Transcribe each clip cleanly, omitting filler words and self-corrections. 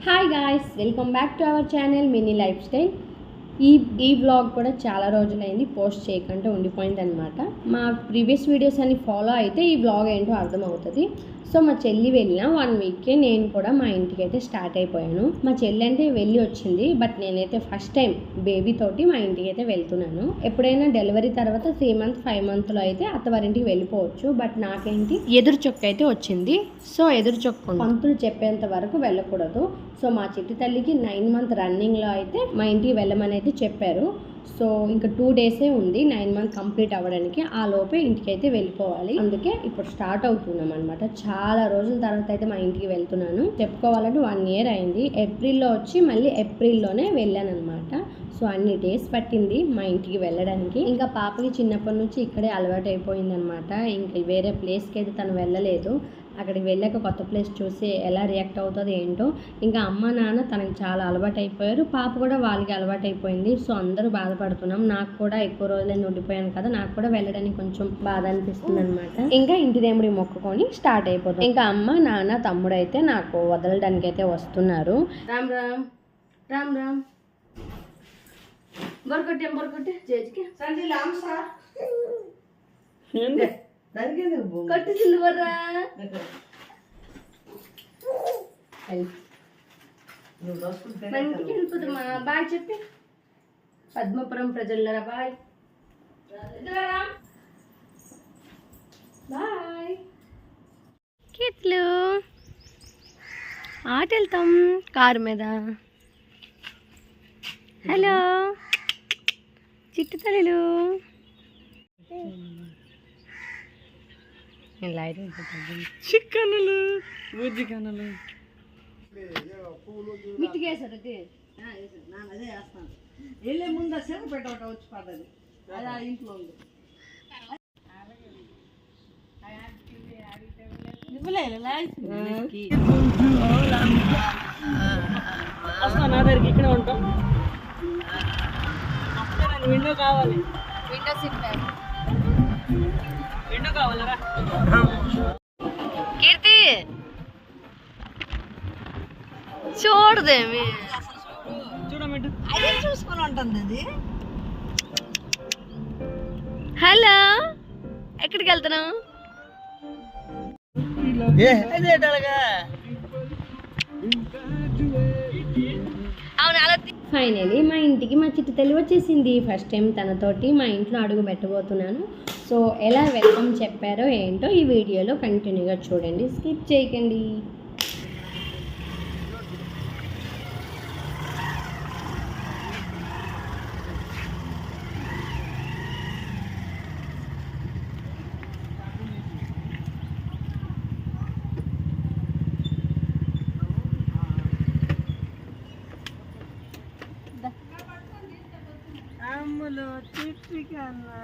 Hi guys, welcome back to our channel mini life style. ఈ vlog కూడా చాలా రోజులైంది పోస్ట్ చేయకుండా ఉండిపోయింది అనమాట. మా ప్రీవియస్ వీడియోస్ అన్ని ఫాలో అయితే ఈ వ్లాగ్ ఏంటో అర్థమవుతుంది. సో మా చెల్లి వెళ్ళిన 1 వీక్కే నేను కూడా మా ఇంటికి అయితే స్టార్ట్ అయిపోయాను. మా చెల్లి అంటే వెళ్ళి వచ్చింది, బట్ నేనైతే ఫస్ట్ టైం బేబీ తోటి మా ఇంటికి అయితే వెళ్తున్నాను. ఎప్పుడైనా డెలివరీ తర్వాత 3 మంత్ 5 మంత్లో అయితే అత్తవారింటికి వెళ్ళిపోవచ్చు, బట్ నాకేంటి ఎదురు చొక్క అయితే వచ్చింది. సో ఎదురు చొక్క పంతులు చెప్పేంత వరకు వెళ్ళకూడదు. సో మా చిట్టి తల్లికి 9 మంత్ రన్నింగ్లో అయితే మా ఇంటికి వెళ్ళమని అయితే చెప్పారు. సో ఇంకా 2 డేసే ఉంది 9 మంత్ కంప్లీట్ అవ్వడానికి. ఆ లోపే ఇంటికి అయితే వెళ్ళిపోవాలి. అందుకే ఇప్పుడు స్టార్ట్ అవుతున్నాం అనమాట. చాలా రోజుల తర్వాత అయితే మా ఇంటికి వెళ్తున్నాను. చెప్పుకోవాలంటే 1 ఇయర్ అయింది. ఏప్రిల్లో వచ్చి మళ్ళీ ఏప్రిల్లోనే వెళ్ళాను అనమాట. సో అన్ని డేస్ పట్టింది మా ఇంటికి వెళ్ళడానికి. ఇంకా పాపకి చిన్నప్పటి నుంచి ఇక్కడే అలవాటు అయిపోయింది అనమాట. ఇంకా వేరే ప్లేస్కి అయితే తను వెళ్ళలేదు. అక్కడికి వెళ్ళాక కొత్త ప్లేస్ చూసి ఎలా రియాక్ట్ అవుతుంది ఏంటో. ఇంకా అమ్మ నాన్న తనకి చాలా అలవాటు అయిపోయారు, పాప కూడా వాళ్ళకి అలవాటు అయిపోయింది. సో అందరూ బాధపడుతున్నాం. నాకు కూడా ఎక్కువ రోజులైనా ఉండిపోయాను కదా, నాకు కూడా వెళ్ళడానికి కొంచెం బాధ అనిపిస్తుంది అనమాట. ఇంకా ఇంటి దేవుడి మొక్కుకొని స్టార్ట్ అయిపోతాం. ఇంకా అమ్మ నాన్న తమ్ముడు అయితే నాకు వదలడానికి అయితే వస్తున్నారు. రామ్ రామ్ రామ్ రామ్ బొరకొట్టే జేజికి కట్టు సిల్వర్రా వెళ్ళిపోతామా. బాయ్ చెప్పి పద్మపురం ప్రజలరా బాయ్ బాయ్. కిట్లు ఆట వెళ్తాం కారు మీద. హలో చిట్టు తల్లులు. చిక్కనులు బుజ్జి కనులు మిట్టికేసారు. అదే వేస్తాను. వెళ్ళే ముందు సేపు పెట్టవట వచ్చి పడ్డది. అది ఆ ఇంట్లో ఉంది. వస్తాను నా దగ్గరికి. ఇక్కడే ఉంటాం. విండో కావాలి. విండో సీట్ విండో కావాలరా. కీర్తి చూడదేమి చూడమంటు అదే చూసుకొని ఉంటుంది అది. హలో ఎక్కడికి వెళ్తున్నావు? ఫైనలీ మా ఇంటికి మా చిట్టి తల్లి వచ్చేసింది. ఫస్ట్ టైం తనతోటి మా ఇంట్లో అడుగు పెట్టబోతున్నాను. సో ఎలా వెల్కమ్ చెప్పారో ఏంటో ఈ వీడియోలో కంటిన్యూగా చూడండి, స్కిప్ చేయకండి. అమ్ములు చిట్టి కన్నా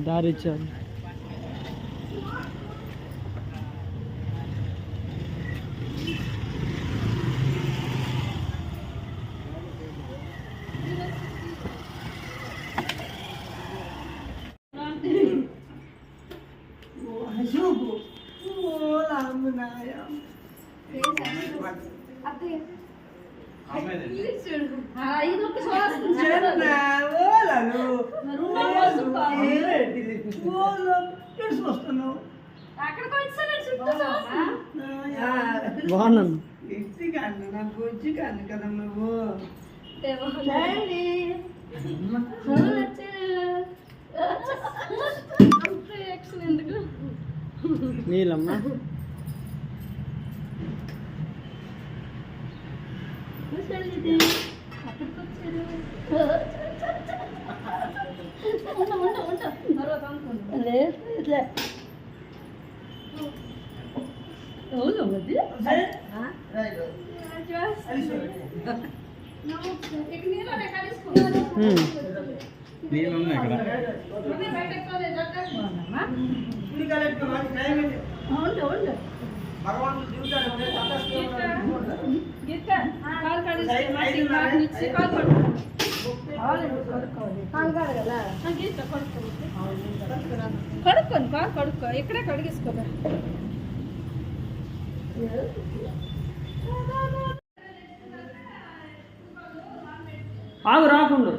దారి ఇచ్చారు. బాగున్నాను. నాకు వచ్చి కాదు కదా నువ్వు. నీలమ్మ కడుక్కో ఇక్కడే కడిగేసుకోదా. ఆగు రాకుండా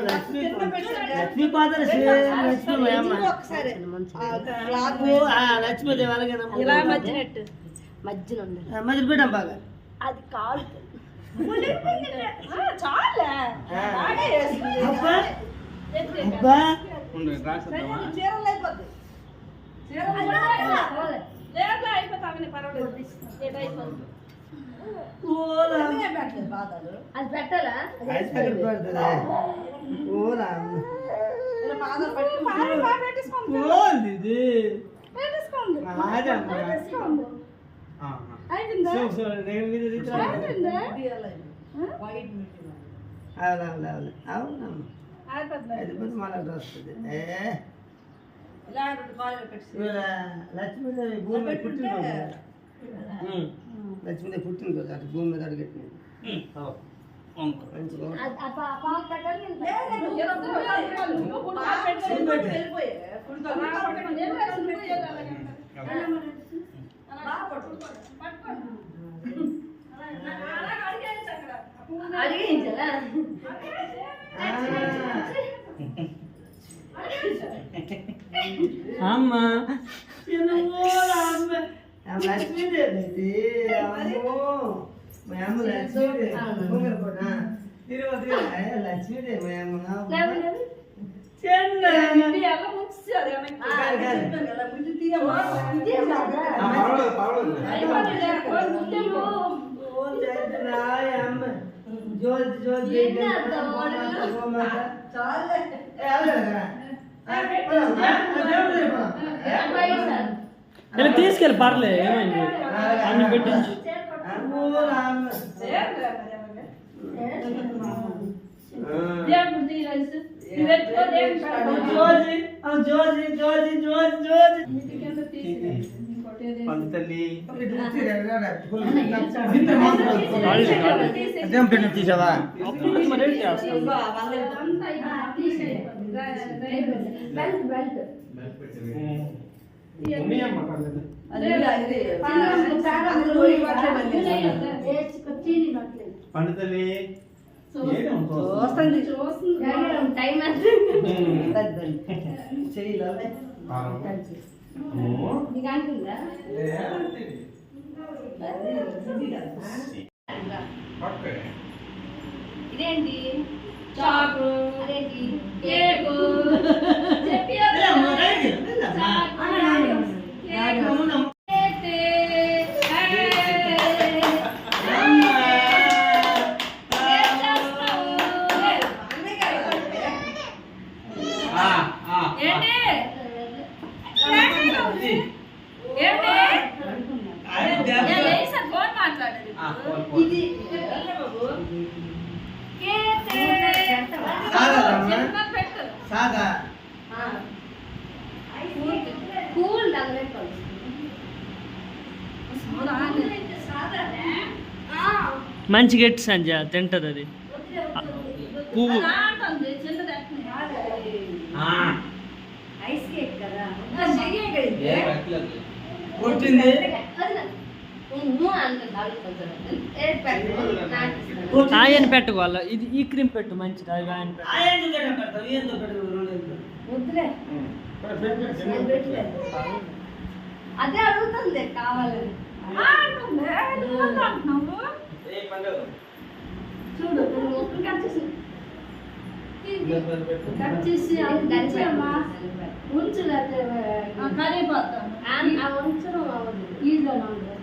లక్ష్మీ పాదాలు లక్ష్మీదేవి అలాగే మధ్యలో మధ్య పెట్టాం బాగా అది కాదు అబ్బా అది పెట్టాలా లక్ష్మీదేవి భూమి మీద పుట్టినరోజు లక్ష్మీదేవి పుట్టినరోజు అటు భూమి మీద అడిగెట్టినది అమ్మ లక్ష్మీదేవి మేము లక్ష్మీదేవి జ్యోతి జ్యోతి తీసుకెళ్ళి పర్లే ఏమైంది అన్ని పెట్టించి తీసావా పండుతల్లి టైం మీకు అంటుందా ఇదేంటి చాకు అదేంటి కేకు మంచి గెట్ సంజ తింటది అది పువ్వు ఆయన పెట్టుకోవాలి ఇది ఈ క్రీమ్ పెట్టు మంచిది అదే అడుగుతుంది కావాలని చూడు కట్ చేసి అమ్మా ఉంచు కరిగిపోతాను ఉంచడం అవ్వదు ఈజీగా ఉండదు